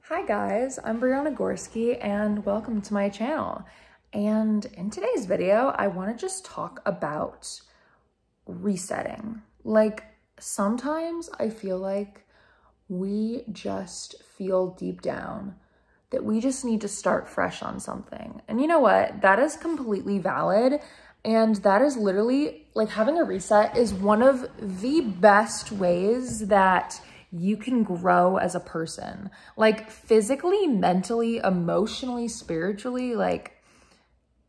Hi guys, I'm Brianna Gorski and welcome to my channel. And in today's video, I want to just talk about resetting. Like sometimes I feel like we just feel deep down that we just need to start fresh on something. And you know what? That is completely valid. And that is literally like having a reset is one of the best ways that you can grow as a person, like physically, mentally, emotionally, spiritually, like,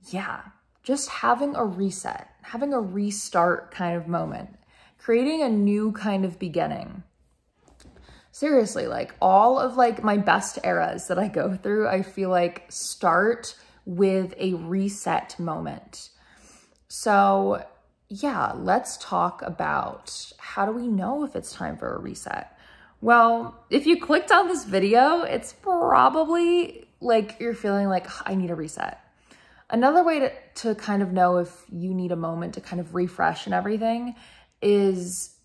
yeah, just having a reset, having a restart kind of moment, creating a new kind of beginning. Seriously, like all of like my best eras that I go through, I feel like start with a reset moment. So yeah, let's talk about how do we know if it's time for a reset? Well, if you clicked on this video, it's probably like you're feeling like, I need a reset. Another way to kind of know if you need a moment to kind of refresh and everything is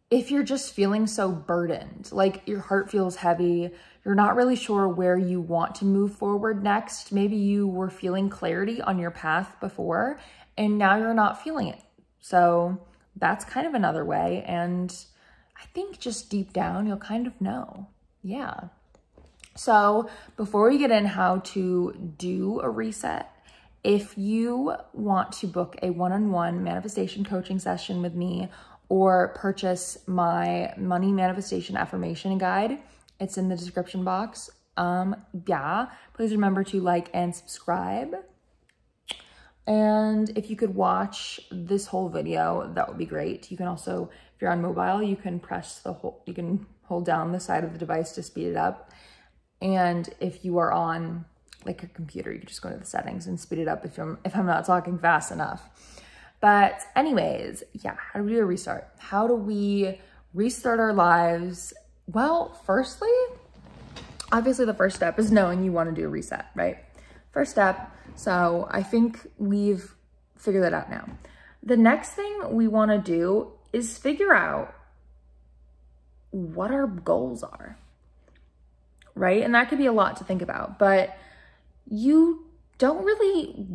if you're just feeling so burdened, like your heart feels heavy, you're not really sure where you want to move forward next. Maybe you were feeling clarity on your path before and now you're not feeling it. So that's kind of another way. And I think just deep down, you'll kind of know. Yeah. So before we get in how to do a reset, if you want to book a one-on-one manifestation coaching session with me or purchase my money manifestation affirmation guide, it's in the description box. Yeah, please remember to like and subscribe. And if you could watch this whole video, that would be great. You can also, if you're on mobile, you can you can hold down the side of the device to speed it up. And if you are on like a computer, you can just go to the settings and speed it up if I'm not talking fast enough. But anyways, yeah, how do we do a restart? How do we restart our lives? Well, firstly, obviously the first step is knowing you want to do a reset, right? First step. So I think we've figured that out now. The next thing we want to do is figure out what our goals are, right? And that could be a lot to think about, but you don't really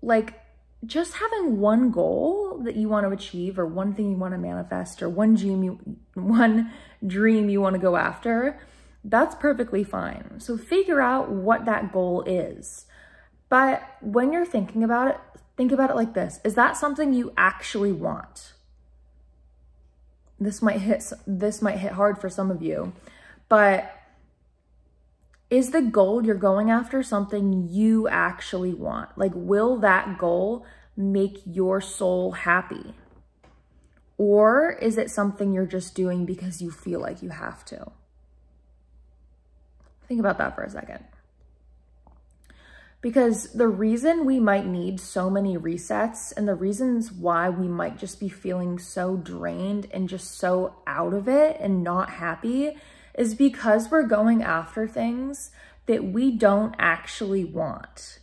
like just having one goal that you want to achieve or one thing you want to manifest or one dream you want to go after. That's perfectly fine. So figure out what that goal is. But when you're thinking about it, think about it like this. Is that something you actually want? This might hit hard for some of you, but is the goal you're going after something you actually want? Like, will that goal make your soul happy? Or is it something you're just doing because you feel like you have to? Think about that for a second. Because the reason we might need so many resets and the reasons why we might just be feeling so drained and just so out of it and not happy is because we're going after things that we don't actually want.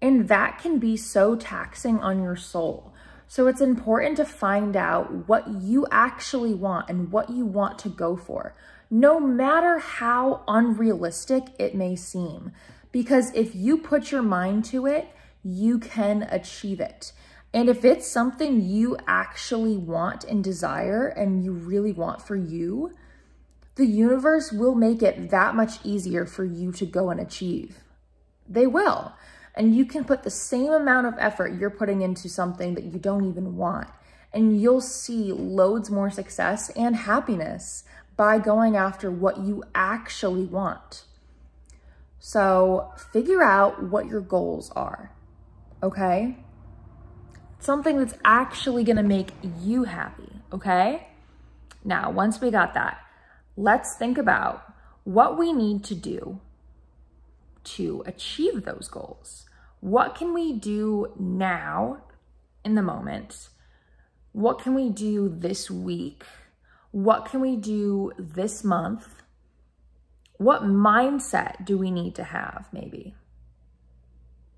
And that can be so taxing on your soul. So it's important to find out what you actually want and what you want to go for, no matter how unrealistic it may seem. Because if you put your mind to it, you can achieve it. And if it's something you actually want and desire and you really want for you, the universe will make it that much easier for you to go and achieve. They will. And you can put the same amount of effort you're putting into something that you don't even want. And you'll see loads more success and happiness by going after what you actually want. So figure out what your goals are, okay? Something that's actually gonna make you happy, okay? Now, once we got that, let's think about what we need to do to achieve those goals. What can we do now in the moment? What can we do this week? What can we do this month? What mindset do we need to have, maybe?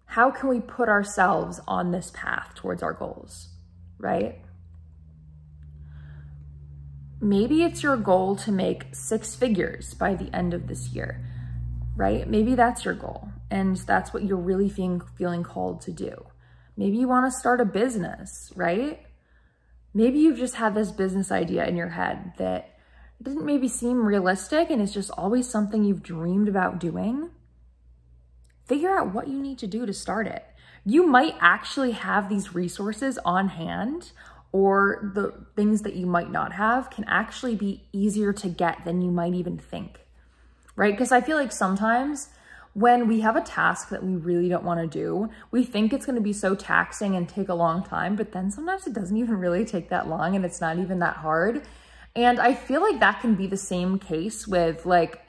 How can we put ourselves on this path towards our goals, right? Maybe it's your goal to make 6 figures by the end of this year. right? Maybe that's your goal and that's what you're really feeling called to do. Maybe you want to start a business, right? Maybe you've just had this business idea in your head that doesn't maybe seem realistic and it's just always something you've dreamed about doing. Figure out what you need to do to start it. You might actually have these resources on hand, or the things that you might not have can actually be easier to get than you might even think, right? Because I feel like sometimes when we have a task that we really don't want to do, we think it's going to be so taxing and take a long time, but then sometimes it doesn't even really take that long and it's not even that hard. And I feel like that can be the same case with, like,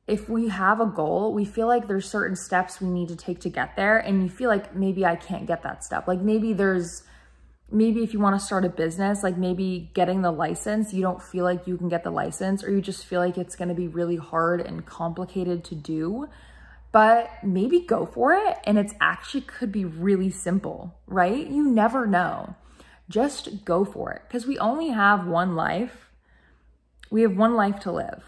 if we have a goal, we feel like there's certain steps we need to take to get there, and you feel like maybe I can't get that step. Like maybe if you want to start a business, like maybe getting the license, you don't feel like you can get the license, or you just feel like it's going to be really hard and complicated to do. But maybe go for it, and it's actually could be really simple, right? You never know. Just go for it, because we only have one life. We have one life to live.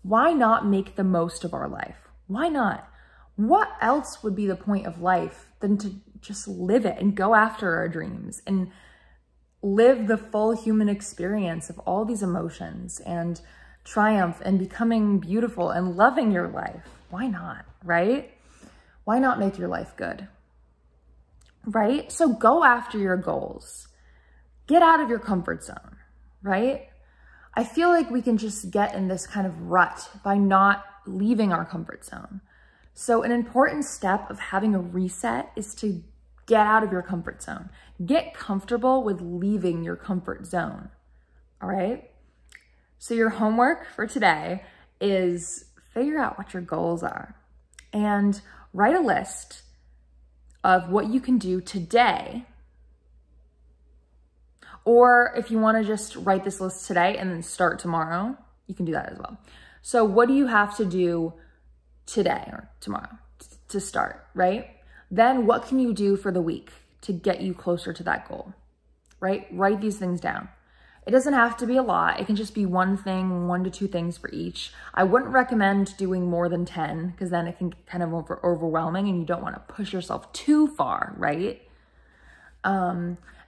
Why not make the most of our life? Why not? What else would be the point of life than to just live it and go after our dreams and live the full human experience of all these emotions and triumph and becoming beautiful and loving your life? Why not, right? Why not make your life good, right? So go after your goals. Get out of your comfort zone, right? I feel like we can just get in this kind of rut by not leaving our comfort zone. So an important step of having a reset is to get out of your comfort zone. Get comfortable with leaving your comfort zone, all right? So your homework for today is figure out what your goals are and write a list of what you can do today. Or if you want to just write this list today and then start tomorrow, you can do that as well. So what do you have to do today or tomorrow to start, right? Then what can you do for the week to get you closer to that goal, right? Write these things down. It doesn't have to be a lot. It can just be one thing, 1 to 2 things for each. I wouldn't recommend doing more than 10 because then it can get kind of overwhelming and you don't want to push yourself too far, right?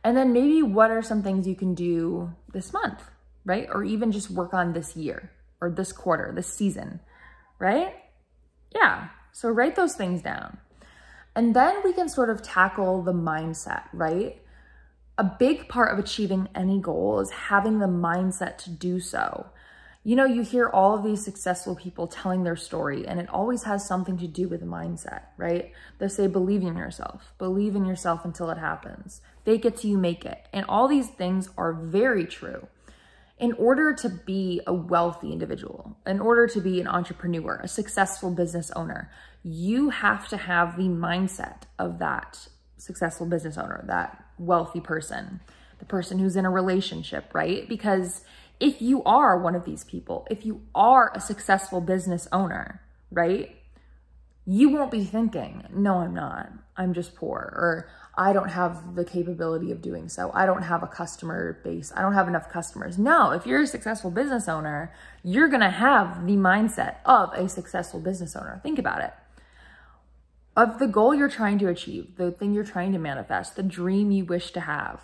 And then maybe what are some things you can do this month, right? Or even just work on this year or this quarter, this season, right? Yeah, so write those things down. And then we can sort of tackle the mindset, right? A big part of achieving any goal is having the mindset to do so. You know, you hear all of these successful people telling their story, and it always has something to do with mindset, right? They say, believe in yourself until it happens. Fake it till you make it. And all these things are very true. In order to be a wealthy individual, in order to be an entrepreneur, a successful business owner, you have to have the mindset of that successful business owner, that wealthy person, the person who's in a relationship, right? Because if you are one of these people, if you are a successful business owner, right? You won't be thinking, no, I'm not. I'm just poor, or I don't have the capability of doing so. I don't have a customer base. I don't have enough customers. No, if you're a successful business owner, you're going to have the mindset of a successful business owner. Think about it. Of the goal you're trying to achieve, the thing you're trying to manifest, the dream you wish to have,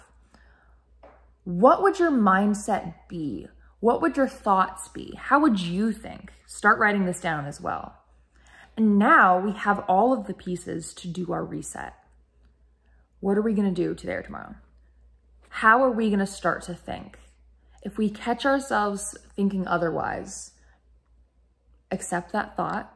what would your mindset be? What would your thoughts be? How would you think? Start writing this down as well. And now we have all of the pieces to do our reset. What are we going to do today or tomorrow? How are we going to start to think? If we catch ourselves thinking otherwise, accept that thought,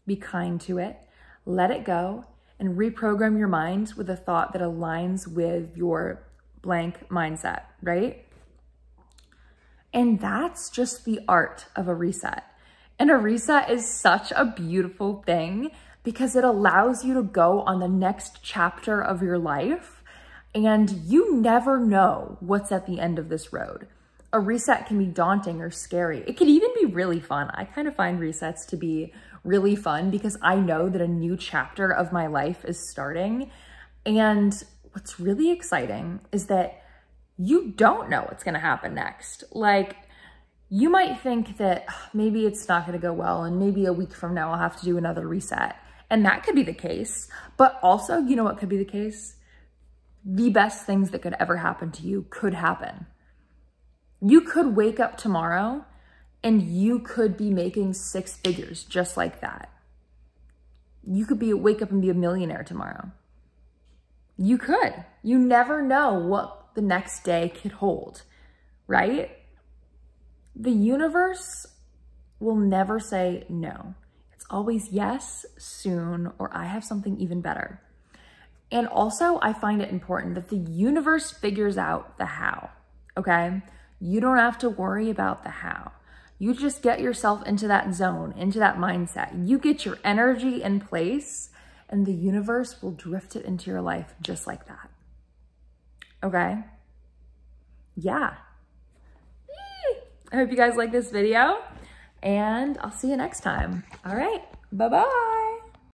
be kind to it, let it go, and reprogram your mind with a thought that aligns with your blank mindset, right? And that's just the art of a reset. And a reset is such a beautiful thing because it allows you to go on the next chapter of your life, and you never know what's at the end of this road. A reset can be daunting or scary. It can even be really fun. I kind of find resets to be really fun because I know that a new chapter of my life is starting. And what's really exciting is that you don't know what's going to happen next. Like, You might think that maybe it's not gonna go well and maybe a week from now I'll have to do another reset. And that could be the case. But also, you know what could be the case? The best things that could ever happen to you could happen. You could wake up tomorrow and you could be making 6 figures just like that. You could wake up and be a millionaire tomorrow. You could. You never know what the next day could hold, right? The universe will never say no. It's always yes, soon, or I have something even better. And also, I find it important that the universe figures out the how, okay? You don't have to worry about the how. You just get yourself into that zone, into that mindset. You get your energy in place and the universe will drift it into your life just like that. Okay? Yeah. I hope you guys like this video and I'll see you next time. All right, bye-bye.